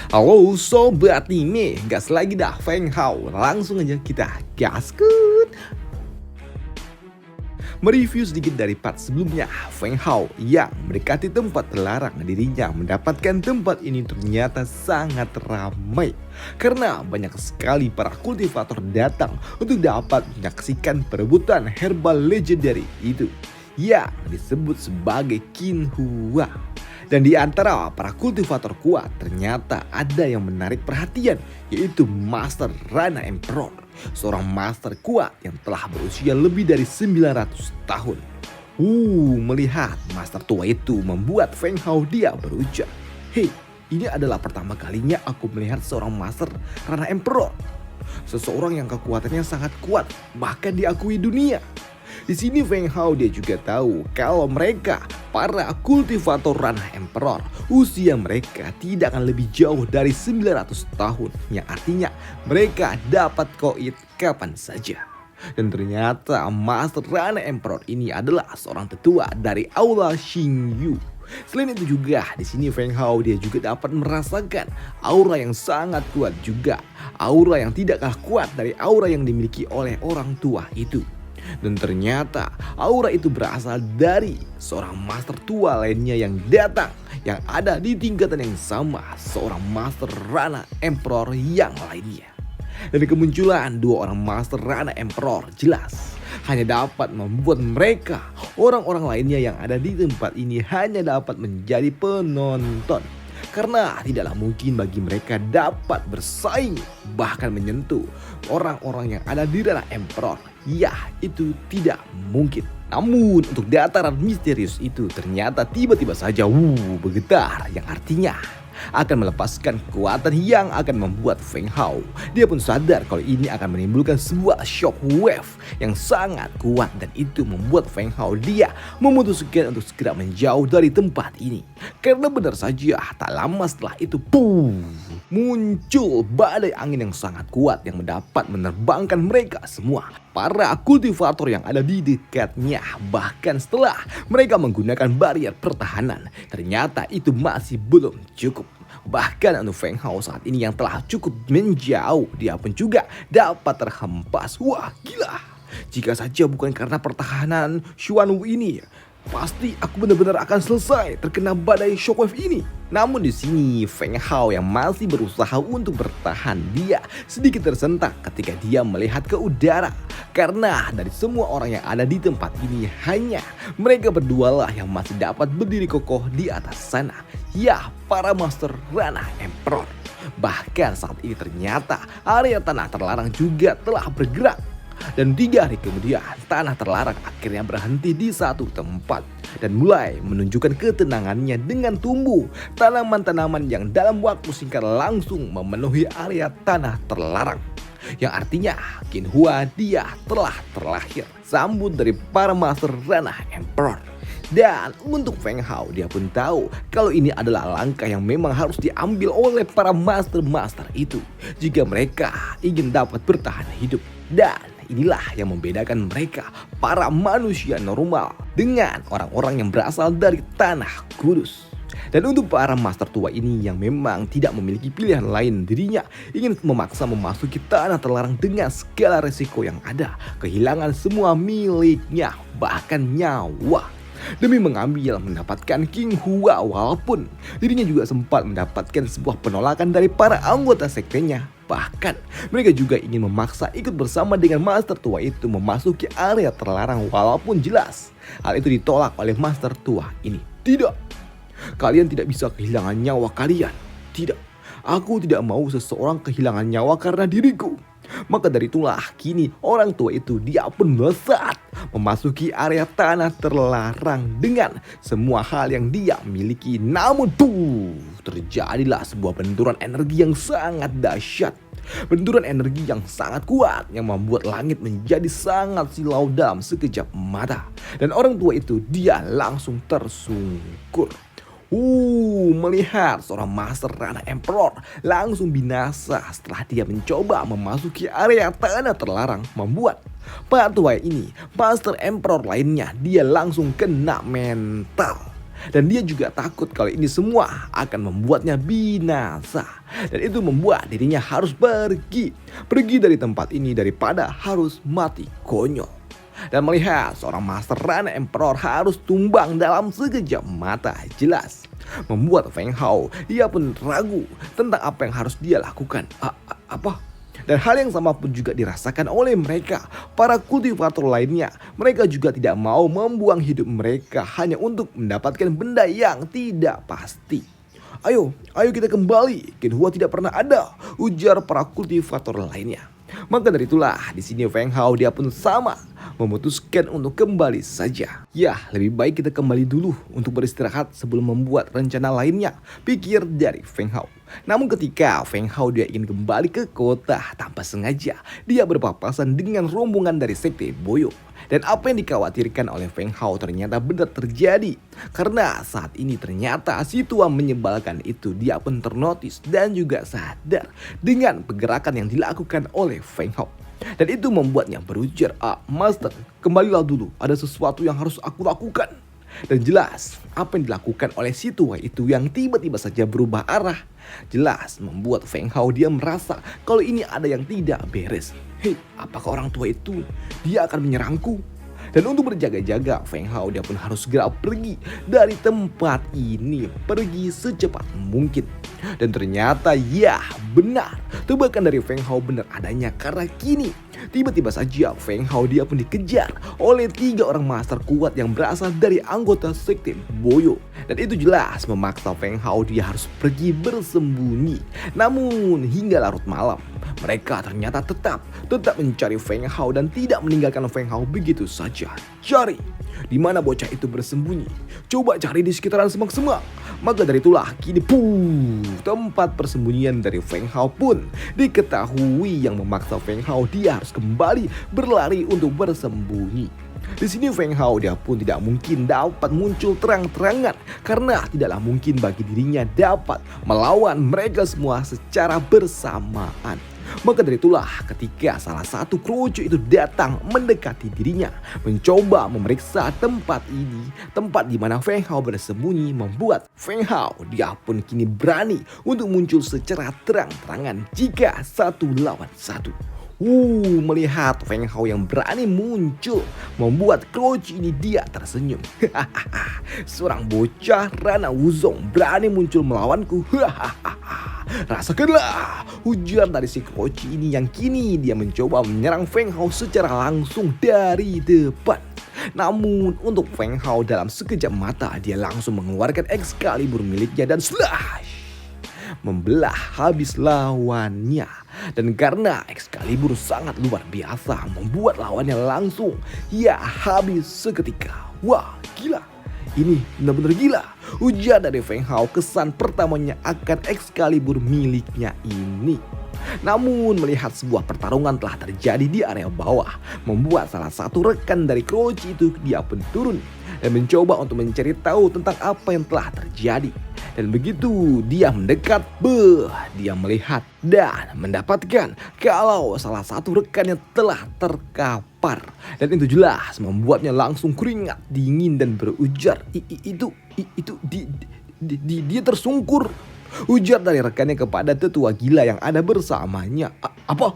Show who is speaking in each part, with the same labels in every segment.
Speaker 1: Halo Sobat Anime, gas lagi dah Feng Hao. Langsung aja kita gaskut. Mereview sedikit dari part sebelumnya, Feng Hao yang mendekati tempat terlarang dirinya mendapatkan tempat ini ternyata sangat ramai. Karena banyak sekali para kultivator datang untuk dapat menyaksikan perebutan herbal legendary itu yang disebut sebagai Qinhua. Dan di antara para kultivator kuat ternyata ada yang menarik perhatian, yaitu Master Rana Emperor, seorang master kuat yang telah berusia lebih dari 900 tahun. Melihat master tua itu membuat Feng Hao dia berujar, "Hei, ini adalah pertama kalinya aku melihat seorang Master Rana Emperor. Seseorang yang kekuatannya sangat kuat, bahkan diakui dunia." Di sini Feng Hao dia juga tahu kalau mereka para kultivator Ranah Emperor, usia mereka tidak akan lebih jauh dari 900 tahun, yang artinya mereka dapat koit kapan saja. Dan ternyata Master Ranah Emperor ini adalah seorang tetua dari Aula Xingyu. Selain itu juga di sini Feng Hao dia juga dapat merasakan aura yang sangat kuat juga, aura yang tidak kalah kuat dari aura yang dimiliki oleh orang tua itu. Dan ternyata aura itu berasal dari seorang master tua lainnya yang datang, yang ada di tingkatan yang sama, seorang Master Rana Emperor yang lainnya. Dari kemunculan dua orang Master Rana Emperor jelas hanya dapat membuat mereka, orang-orang lainnya yang ada di tempat ini hanya dapat menjadi penonton. Karena tidaklah mungkin bagi mereka dapat bersaing, bahkan menyentuh orang-orang yang ada di Ranah Emperor. Ya, itu tidak mungkin. Namun untuk dataran misterius itu ternyata tiba-tiba saja bergetar, yang artinya akan melepaskan kekuatan yang akan membuat Feng Hao dia pun sadar kalau ini akan menimbulkan sebuah shock wave yang sangat kuat, dan itu membuat Feng Hao dia memutuskan untuk segera menjauh dari tempat ini. Karena benar saja tak lama setelah itu muncul badai angin yang sangat kuat yang dapat menerbangkan mereka semua, para kultivator yang ada di dekatnya. Bahkan setelah mereka menggunakan barrier pertahanan, ternyata itu masih belum cukup. Bahkan untuk Feng Hao saat ini yang telah cukup menjauh, dia pun juga dapat terhempas. Wah, gila. Jika saja bukan karena pertahanan Xuanwu ini, pasti aku benar-benar akan selesai terkena badai shockwave ini. Namun di sini Feng Hao yang masih berusaha untuk bertahan, dia sedikit tersentak ketika dia melihat ke udara. Karena dari semua orang yang ada di tempat ini, hanya mereka berdualah yang masih dapat berdiri kokoh di atas sana. Ya, para Master Ranah Emperor. Bahkan saat ini ternyata area tanah terlarang juga telah bergerak. Dan 3 hari kemudian tanah terlarang akhirnya berhenti di satu tempat dan mulai menunjukkan ketenangannya dengan tumbuh tanaman-tanaman yang dalam waktu singkat langsung memenuhi area tanah terlarang. Yang artinya Qinhua dia telah terlahir, sambut dari para Master Ranah Emperor. Dan untuk Feng Hao dia pun tahu kalau ini adalah langkah yang memang harus diambil oleh para master-master itu jika mereka ingin dapat bertahan hidup. Dan inilah yang membedakan mereka, para manusia normal, dengan orang-orang yang berasal dari tanah kudus. Dan untuk para master tua ini yang memang tidak memiliki pilihan lain, dirinya ingin memaksa memasuki tanah terlarang dengan segala resiko yang ada, kehilangan semua miliknya, bahkan nyawa, demi mendapatkan Qinhua. Walaupun dirinya juga sempat mendapatkan sebuah penolakan dari para anggota sektenya. Bahkan mereka juga ingin memaksa ikut bersama dengan master tua itu memasuki area terlarang, walaupun jelas hal itu ditolak oleh master tua ini. "Tidak, kalian tidak bisa kehilangan nyawa kalian. Tidak, aku tidak mau seseorang kehilangan nyawa karena diriku." Maka dari itulah kini orang tua itu dia pun melesat memasuki area tanah terlarang dengan semua hal yang dia miliki. Namun terjadilah sebuah benturan energi yang sangat dahsyat. Benturan energi yang sangat kuat yang membuat langit menjadi sangat silau dalam sekejap mata. Dan orang tua itu dia langsung tersungkur. Melihat seorang Master Ranah Emperor langsung binasa setelah dia mencoba memasuki area tanah terlarang, membuat para tua ini, Master Emperor lainnya, dia langsung kena mental. Dan dia juga takut kalau ini semua akan membuatnya binasa. Dan itu membuat dirinya harus pergi dari tempat ini daripada harus mati konyol. Dan melihat seorang Master Rana Emperor harus tumbang dalam sekejap mata, jelas membuat Feng Hao dia pun ragu tentang apa yang harus dia lakukan. Apa? Dan hal yang sama pun juga dirasakan oleh mereka, para kultivator lainnya. Mereka juga tidak mau membuang hidup mereka hanya untuk mendapatkan benda yang tidak pasti. Ayo kita kembali, Genhua tidak pernah ada, ujar para kultivator lainnya. Maka dari itulah di sini Feng Hao dia pun sama memutuskan untuk kembali saja. Ya, lebih baik kita kembali dulu untuk beristirahat sebelum membuat rencana lainnya, pikir dari Feng Hao. Namun ketika Feng Hao dia ingin kembali ke kota, tanpa sengaja dia berpapasan dengan rombongan dari sekte Boyo. Dan apa yang dikhawatirkan oleh Feng Hao ternyata benar terjadi. Karena saat ini ternyata si tua menyebalkan itu dia pun ternotis dan juga sadar dengan pergerakan yang dilakukan oleh Feng Hao. Dan itu membuatnya berujar, Master, kembalilah dulu, ada sesuatu yang harus aku lakukan. Dan jelas apa yang dilakukan oleh si tua itu yang tiba-tiba saja berubah arah, jelas membuat Feng Hao dia merasa kalau ini ada yang tidak beres. Hei, apakah orang tua itu dia akan menyerangku? Dan untuk berjaga-jaga, Feng Hao dia pun harus segera pergi dari tempat ini, pergi secepat mungkin. Dan ternyata ya benar, tebakan dari Feng Hao benar adanya, karena kini tiba-tiba saja Feng Hao dia pun dikejar oleh 3 orang master kuat yang berasal dari anggota sekte Boyo. Dan itu jelas memaksa Feng Hao dia harus pergi bersembunyi. Namun hingga larut malam, mereka ternyata tetap mencari Feng Hao dan tidak meninggalkan Feng Hao begitu saja. Cari di mana bocah itu bersembunyi. Coba cari di sekitaran semak-semak. Maka dari itulah kini tempat persembunyian dari Feng Hao pun diketahui, yang memaksa Feng Hao dia harus kembali berlari untuk bersembunyi. Di sini Feng Hao dia pun tidak mungkin dapat muncul terang-terangan, karena tidaklah mungkin bagi dirinya dapat melawan mereka semua secara bersamaan. Maka dari itulah ketika salah satu kroco itu datang mendekati dirinya, mencoba memeriksa tempat ini, tempat di mana Feng Hao bersembunyi, membuat Feng Hao dia pun kini berani untuk muncul secara terang-terangan jika 1 lawan 1. Melihat Feng Hao yang berani muncul, membuat kroco ini dia tersenyum. Seorang bocah Rana Wuzong berani muncul melawanku. Rasakanlah, ujar dari si kroco ini yang kini dia mencoba menyerang Feng Hao secara langsung dari depan. Namun untuk Feng Hao dalam sekejap mata dia langsung mengeluarkan Excalibur miliknya dan slash, membelah habis lawannya. Dan karena Excalibur sangat luar biasa, membuat lawannya langsung habis seketika. Wah, gila. Ini benar-benar gila, ujar dari Feng Hao kesan pertamanya akan Excalibur miliknya ini. Namun melihat sebuah pertarungan telah terjadi di area bawah, membuat salah satu rekan dari kroco itu dia pun turun dan mencoba untuk mencari tahu tentang apa yang telah terjadi. Dan begitu dia mendekat, dia melihat dan mendapatkan kalau salah satu rekannya telah terkapar. Dan itu jelas membuatnya langsung keringat dingin dan berujar, dia tersungkur, ujar dari rekannya kepada tetua gila yang ada bersamanya. Apa?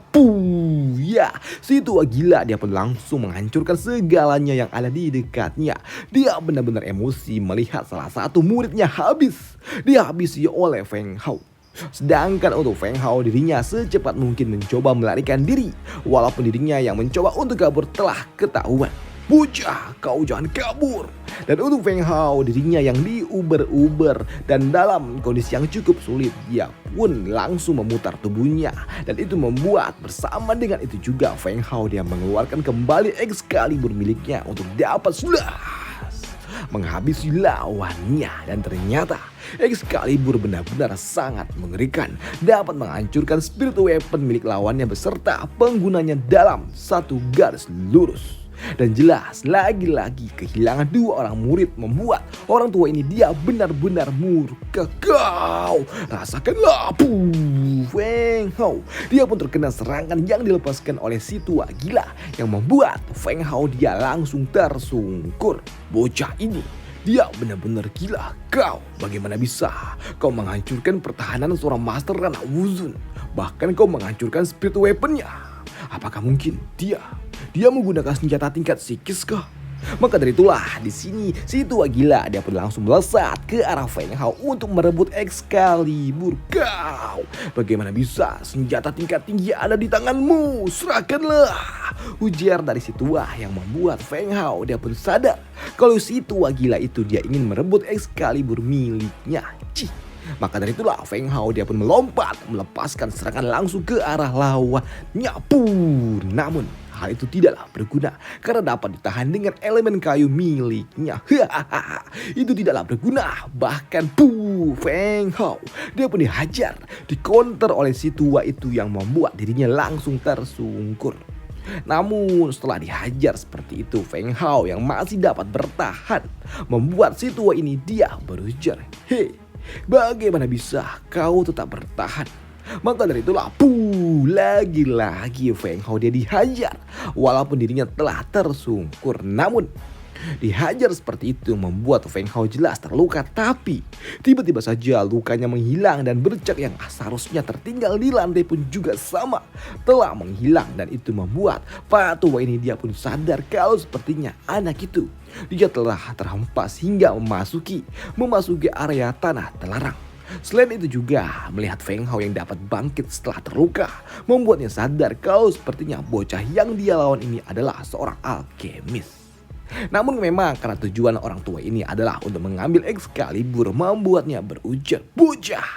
Speaker 1: Ya, si tua gila dia pun langsung menghancurkan segalanya yang ada di dekatnya. Dia benar-benar emosi melihat salah satu muridnya dihabisi oleh Feng Hao. Sedangkan untuk Feng Hao, dirinya secepat mungkin mencoba melarikan diri, walaupun dirinya yang mencoba untuk kabur telah ketahuan. Bocah, kau jangan kabur. Dan untuk Feng Hao, dirinya yang diuber-uber dan dalam kondisi yang cukup sulit, dia pun langsung memutar tubuhnya. Dan itu membuat bersama dengan itu juga Feng Hao dia mengeluarkan kembali Excalibur miliknya untuk dapat menghabisi lawannya. Dan ternyata Excalibur benar-benar sangat mengerikan, dapat menghancurkan spirit weapon milik lawannya beserta penggunanya dalam satu garis lurus. Dan jelas lagi-lagi kehilangan 2 orang murid membuat orang tua ini dia benar-benar murka. Kau rasakanlah, Feng Hao. Dia pun terkena serangan yang dilepaskan oleh si tua gila yang membuat Feng Hao dia langsung tersungkur. Bocah ini Dia benar-benar gila. Kau, bagaimana bisa? Kau menghancurkan pertahanan seorang Master Ranah Wuzun. Bahkan kau menghancurkan spirit weaponnya. Apakah mungkin dia menggunakan senjata tingkat psikis kah? Maka dari itulah di sini si tua gila dia pun langsung melesat ke arah Feng Hao untuk merebut Excalibur. Kau, bagaimana bisa senjata tingkat tinggi ada di tanganmu? Serahkanlah, ujar dari si tua yang membuat Feng Hao dia pun sadar kalau si tua gila itu dia ingin merebut Excalibur miliknya. Cih. Maka dari itulah Feng Hao dia pun melompat melepaskan serangan langsung ke arah lawannya. Namun hal itu tidaklah berguna karena dapat ditahan dengan elemen kayu miliknya. Itu tidaklah berguna. Bahkan Feng Hao dia pun dihajar, dikonter oleh si tua itu yang membuat dirinya langsung tersungkur. Namun setelah dihajar seperti itu, Feng Hao yang masih dapat bertahan membuat si tua ini dia berujar, "Hei, bagaimana bisa kau tetap bertahan?" Maka dari itulah lagi-lagi Feng Hao dia dihajar walaupun dirinya telah tersungkur. Namun dihajar seperti itu membuat Feng Hao jelas terluka, tapi tiba-tiba saja lukanya menghilang dan bercak yang seharusnya tertinggal di lantai pun juga sama telah menghilang, dan itu membuat Pak tua ini dia pun sadar kalau sepertinya anak itu dia telah terhempas hingga memasuki area tanah terlarang. Selain itu juga melihat Feng Hao yang dapat bangkit setelah terluka membuatnya sadar kalau sepertinya bocah yang dia lawan ini adalah seorang alkemis. Namun memang karena tujuan orang tua ini adalah untuk mengambil Excalibur membuatnya berujar, "Bocah,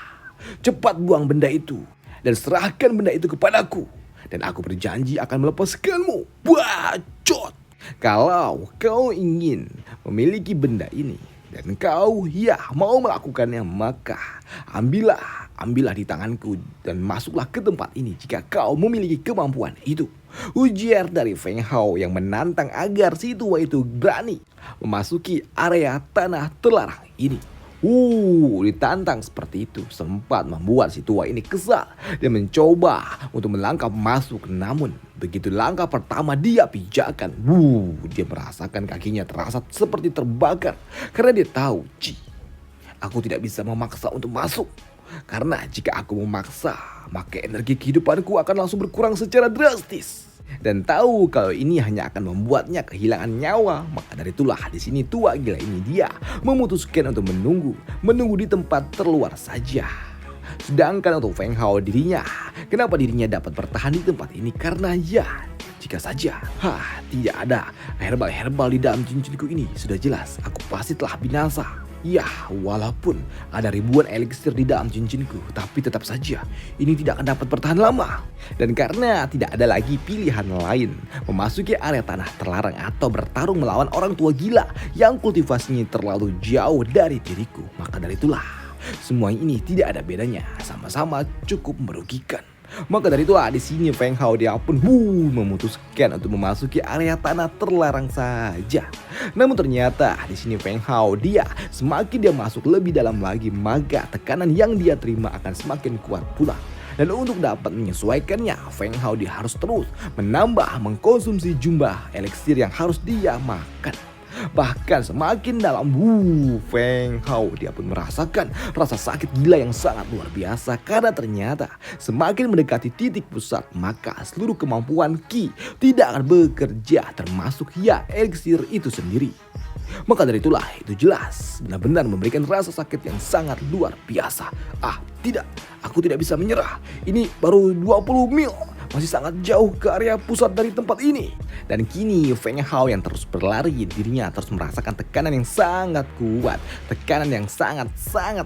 Speaker 1: cepat buang benda itu dan serahkan benda itu kepadaku. Dan aku berjanji akan melepaskanmu." Bacot! Kalau kau ingin memiliki benda ini dan kau mau melakukannya, maka ambillah di tanganku dan masuklah ke tempat ini jika kau memiliki kemampuan itu, ujar dari Feng Hao yang menantang agar si tua itu berani memasuki area tanah terlarang ini. Ditantang seperti itu sempat membuat si tua ini kesal dan mencoba untuk melangkah masuk. Namun begitu langkah pertama dia pijakan, dia merasakan kakinya terasa seperti terbakar karena dia tahu, aku tidak bisa memaksa untuk masuk. Karena jika aku memaksa, maka energi kehidupanku akan langsung berkurang secara drastis. Dan tahu kalau ini hanya akan membuatnya kehilangan nyawa. Maka dari itulah di sini tua gila ini dia memutuskan untuk menunggu di tempat terluar saja. Sedangkan untuk Feng Hao kenapa dirinya dapat bertahan di tempat ini? Karena jika saja tidak ada herbal di dalam cincinku ini, sudah jelas aku pasti telah binasa. Walaupun ada ribuan eliksir di dalam cincinku, tapi tetap saja ini tidak akan dapat bertahan lama. Dan karena tidak ada lagi pilihan lain, memasuki area tanah terlarang atau bertarung melawan orang tua gila yang kultivasinya terlalu jauh dari diriku, maka dari itulah semua ini tidak ada bedanya, sama-sama cukup merugikan. Maka dari itulah di sini Feng Hao dia pun memutuskan untuk memasuki area tanah terlarang saja. Namun ternyata di sini Feng Hao semakin dia masuk lebih dalam lagi, maka tekanan yang dia terima akan semakin kuat pula. Dan untuk dapat menyesuaikannya, Feng Hao dia harus terus mengkonsumsi jumlah eliksir yang harus dia makan. Bahkan semakin dalam, Feng Hao dia pun merasakan rasa sakit gila yang sangat luar biasa. Karena ternyata semakin mendekati titik pusat, maka seluruh kemampuan Ki tidak akan bekerja, termasuk eliksir itu sendiri. Maka dari itulah itu jelas benar-benar memberikan rasa sakit yang sangat luar biasa. Tidak, aku tidak bisa menyerah. Ini baru 20 mil. Masih sangat jauh ke area pusat dari tempat ini. Dan kini Feng Hao yang terus berlari, dirinya terus merasakan tekanan yang sangat kuat. Tekanan yang sangat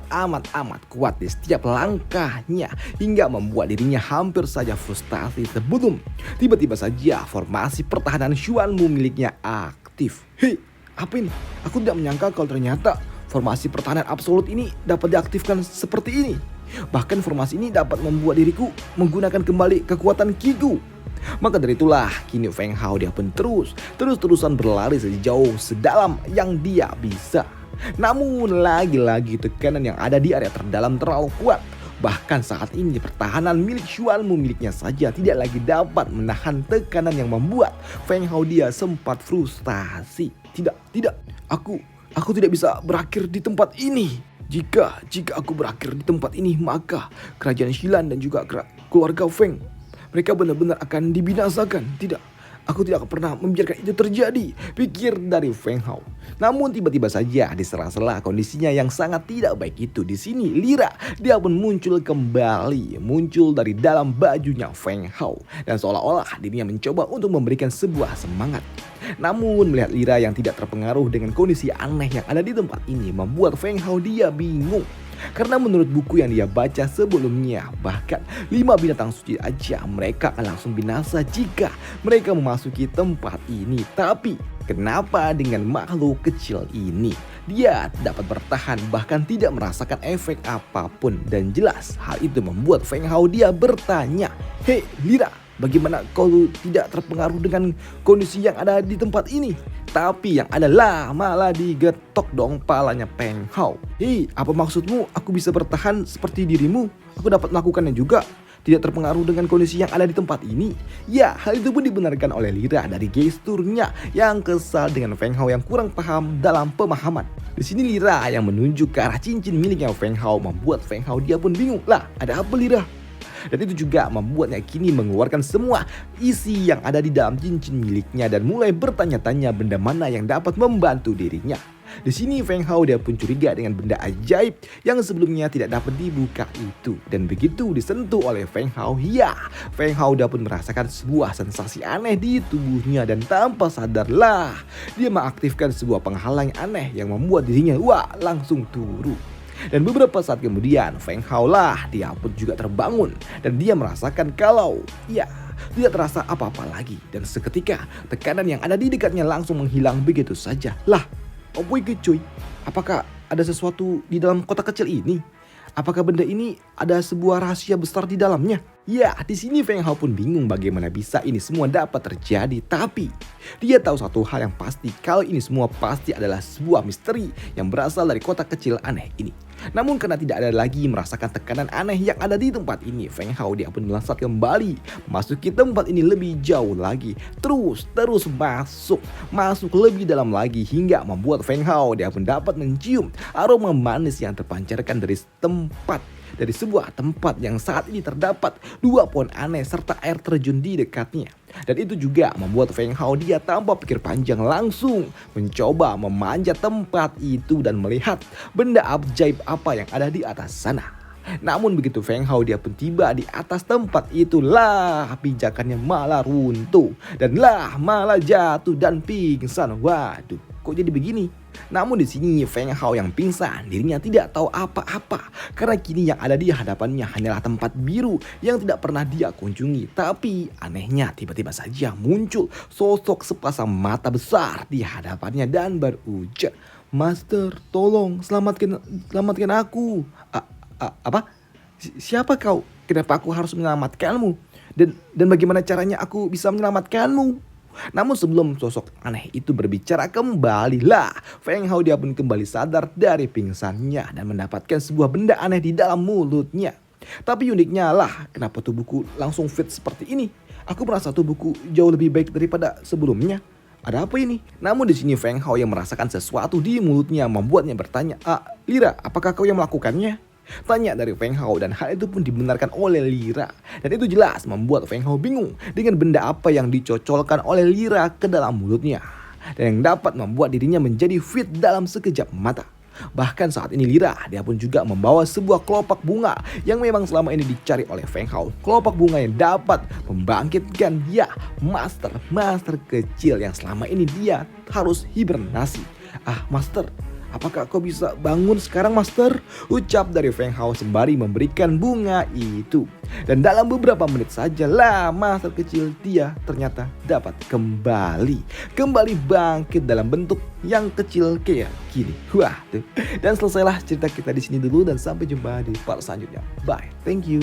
Speaker 1: amat kuat di setiap langkahnya. Hingga membuat dirinya hampir saja frustasi sebelum tiba-tiba saja formasi pertahanan Xuanmu miliknya aktif. Hei, apa ini? Aku tidak menyangka kalau ternyata formasi pertahanan absolut ini dapat diaktifkan seperti ini. Bahkan formasi ini dapat membuat diriku menggunakan kembali kekuatan Kiku. Maka dari itulah kini Feng Hao dia pun terus-terusan berlari sejauh sedalam yang dia bisa. Namun lagi-lagi tekanan yang ada di area terdalam terlalu kuat. Bahkan saat ini pertahanan milik Xuanmu miliknya saja tidak lagi dapat menahan tekanan yang membuat Feng Hao dia sempat frustasi. Tidak, Aku tidak bisa berakhir di tempat ini. Jika aku berakhir di tempat ini, maka kerajaan Shilan dan juga keluarga Feng, mereka benar-benar akan dibinasakan. Tidak, aku tidak akan pernah membiarkan itu terjadi, pikir dari Feng Hao. Namun tiba-tiba saja di sela-sela kondisinya yang sangat tidak baik itu, di sini Lira dia pun muncul kembali, muncul dari dalam bajunya Feng Hao dan seolah-olah dirinya mencoba untuk memberikan sebuah semangat. Namun melihat Lira yang tidak terpengaruh dengan kondisi aneh yang ada di tempat ini membuat Feng Hao dia bingung. Karena menurut buku yang dia baca sebelumnya, bahkan 5 binatang suci aja mereka akan langsung binasa jika mereka memasuki tempat ini. Tapi kenapa dengan makhluk kecil ini dia dapat bertahan bahkan tidak merasakan efek apapun? Dan jelas hal itu membuat Feng Hao dia bertanya, "Hei Lira, bagaimana kau tidak terpengaruh dengan kondisi yang ada di tempat ini?" Tapi yang adalah malah digetok dong palanya Feng Hao. "Hei, apa maksudmu aku bisa bertahan seperti dirimu? Aku dapat melakukannya juga, tidak terpengaruh dengan kondisi yang ada di tempat ini." Ya, hal itu pun dibenarkan oleh Lira dari gesturnya yang kesal dengan Feng Hao yang kurang paham dalam pemahaman. Di sini Lira yang menunjuk ke arah cincin miliknya Feng Hao membuat Feng Hao dia pun bingung. Lah, ada apa Lira? Dan itu juga membuatnya kini mengeluarkan semua isi yang ada di dalam cincin miliknya dan mulai bertanya-tanya benda mana yang dapat membantu dirinya. Di sini Feng Hao dia pun curiga dengan benda ajaib yang sebelumnya tidak dapat dibuka itu. Dan begitu disentuh oleh Feng Hao, ya Feng Hao dia pun merasakan sebuah sensasi aneh di tubuhnya dan tanpa sadarlah dia mengaktifkan sebuah penghalang aneh yang membuat dirinya langsung turun. Dan beberapa saat kemudian Feng Hao lah dia pun juga terbangun dan dia merasakan kalau tidak terasa apa-apa lagi. Dan seketika tekanan yang ada di dekatnya langsung menghilang begitu saja. Lah, apa itu cuy? Apakah ada sesuatu di dalam kotak kecil ini? Apakah benda ini ada sebuah rahasia besar di dalamnya? Ya, di sini Feng Hao pun bingung bagaimana bisa ini semua dapat terjadi. Tapi dia tahu satu hal yang pasti, kalau ini semua pasti adalah sebuah misteri yang berasal dari kotak kecil aneh ini. Namun karena tidak ada lagi merasakan tekanan aneh yang ada di tempat ini, Feng Hao dia pun melesat kembali masuki tempat ini lebih jauh lagi. Terus masuk lebih dalam lagi hingga membuat Feng Hao dia pun dapat mencium aroma manis yang terpancarkan dari sebuah tempat yang saat ini terdapat 2 pohon aneh serta air terjun di dekatnya. Dan itu juga membuat Feng Hao dia tanpa pikir panjang langsung mencoba memanjat tempat itu dan melihat benda ajaib apa yang ada di atas sana. Namun begitu Feng Hao dia pun tiba di atas tempat itulah pijakannya malah runtuh dan malah jatuh dan pingsan. Waduh, kok jadi begini? Namun di sini Feng Hao yang pingsan, dirinya tidak tahu apa-apa karena kini yang ada di hadapannya hanyalah tempat biru yang tidak pernah dia kunjungi. Tapi anehnya tiba-tiba saja muncul sosok sepasang mata besar di hadapannya dan berujar, "Master, tolong selamatkan aku." Apa? Siapa kau? Kenapa aku harus menyelamatkanmu? Dan bagaimana caranya aku bisa menyelamatkanmu? Namun sebelum sosok aneh itu berbicara kembalilah Feng Hao dia pun kembali sadar dari pingsannya dan mendapatkan sebuah benda aneh di dalam mulutnya. Tapi uniknya lah, kenapa tubuhku langsung fit seperti ini? Aku merasa tubuhku jauh lebih baik daripada sebelumnya. Ada apa ini? Namun di sini Feng Hao yang merasakan sesuatu di mulutnya membuatnya bertanya, "Lira, apakah kau yang melakukannya?" Tanya dari Feng Hao dan hal itu pun dibenarkan oleh Lira. Dan itu jelas membuat Feng Hao bingung dengan benda apa yang dicocolkan oleh Lira ke dalam mulutnya. Dan yang dapat membuat dirinya menjadi fit dalam sekejap mata. Bahkan saat ini Lira dia pun juga membawa sebuah kelopak bunga yang memang selama ini dicari oleh Feng Hao. Kelopak bunga yang dapat membangkitkan dia master kecil yang selama ini dia harus hibernasi. Master, apakah kau bisa bangun sekarang Master? Ucap dari Feng Hao sembari memberikan bunga itu. Dan dalam beberapa menit saja master kecil dia ternyata dapat kembali bangkit dalam bentuk yang kecil kayak gini. Wah tuh. Dan selesailah cerita kita di sini dulu dan sampai jumpa di part selanjutnya. Bye, thank you.